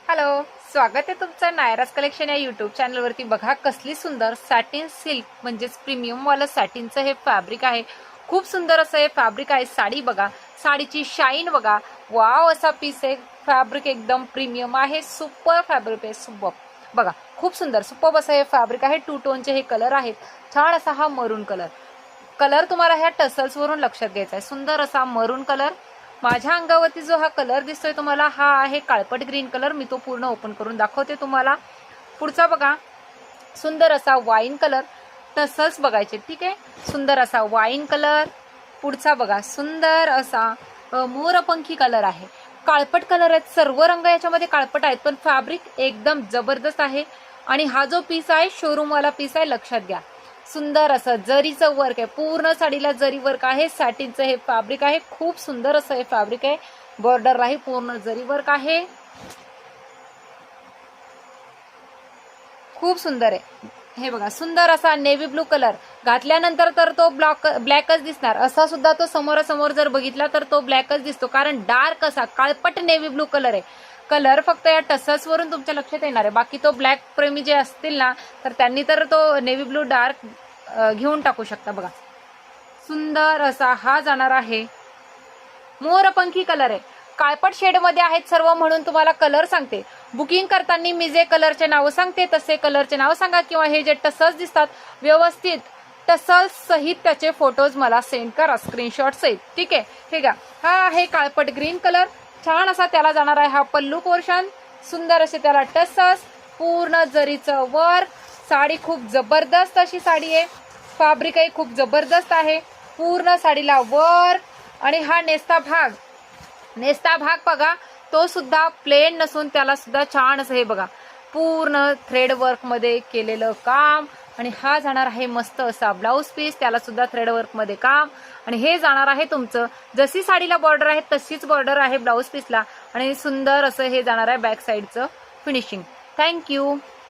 Hello, स्वागत आहे तुमचं नायराज कलेक्शन या यूट्यूब चॅनलवरती। बघा कसली सुंदर सॅटिन सिल्क म्हणजेच प्रीमियम वाला सॅटिनचं हे फॅब्रिक आहे। खूप सुंदर असं हे फॅब्रिक आहे। साडी बघा, साडीची शाईन बघा, वाव असा पीस आहे। फॅब्रिक एकदम प्रीमियम आहे, सुपर फॅब्रिक आहे, सुपर बघा, खूप सुंदर सुपर असं हे फॅब्रिक आहे। टू टोनचे हे कलर आहेत। छान असा हा मरून कलर तुम्हाला ह्या टसल्स वरून लक्षात घ्यायचा आहे। सुंदर असा मरून कलर। माझ्या अंगावरती जो हा कलर दिसतोय तुम्हाला हा आहे काळपट ग्रीन कलर। मी तो पूर्ण ओपन करून दाखवते तुम्हाला। पुढचा बघा, सुंदर असा वाईन कलर, टसल्स बघायचे, ठीक आहे। सुंदर असा वाईन कलर। पुढचा बघा, सुंदर असा मोरपंखी कलर आहे। काळपट कलर आहेत, सर्व रंग याच्यामध्ये काळपट आहेत, पण फॅब्रिक एकदम जबरदस्त आहे। आणि हा जो पीस आहे शोरूम वाला पीस आहे, लक्षात घ्या। सुंदर असं जरीचं वर्क आहे, पूर्ण साडीला जरी वर्क आहे। सॅटिनचं हे फॅब्रिक आहे, खूप सुंदर असं हे फॅब्रिक आहे। बॉर्डर आहे, पूर्ण जरी वर्क आहे, खूप सुंदर आहे। हे बघा, सुंदर असा नेव्ही ब्लू कलर घातल्यानंतर तर तो ब्लॅकच दिसणार। असा सुद्धा तो समोरासमोर जर बघितला तर तो ब्लॅकच दिसतो, कारण डार्क असा काळपट नेव्ही ब्लू कलर आहे। कलर फक्त या टसल्स वरून तुमच्या लक्षात येणार आहे। बाकी तो ब्लॅक प्रेमी जे असतील ना, तर त्यांनी तर तो नेव्ही ब्लू डार्क घेऊन टाकू शकता। बघा, सुंदर असा हा जाणार आहे, मोरपंखी कलर आहे। काळपट शेड मध्ये आहेत सर्व, म्हणून तुम्हाला कलर सांगते। बुकिंग करताना मी जे कलरचे नाव सांगते तसे कलरचे नाव सांगा, किंवा हे जे टसल्स दिसतात व्यवस्थित टसल्स सहित त्याचे फोटोज मला सेंड करा, स्क्रीनशॉट सहित, ठीक आहे। हे घ्या, हा आहे काळपट ग्रीन कलर। छान असा त्याला जाणार आहे हा पल्लू पोर्शन। सुंदर असे त्याला टसल्स, पूर्ण जरीचं वर्क। साडी खूप जबरदस्त अशी साडी आहे। फॅब्रिकही खूप जबरदस्त आहे, पूर्ण साडीला वर्क। आणि हा नेस्ता भाग बघा, तो सुद्धा प्लेन नसून त्याला सुद्धा छान असं हे बघा, पूर्ण थ्रेड वर्क मध्ये केलेलं काम। आणि हा जाणार आहे मस्त असा ब्लाऊज पीस, त्याला सुद्धा थ्रेड वर्क मध्ये काम। आणि हे जाणार आहे तुमचं, जशी साडीला बॉर्डर आहे तशीच बॉर्डर आहे ब्लाऊज पीसला। आणि सुंदर असं हे जाणार आहे बॅक साईडचं फिनिशिंग। थँक्यू।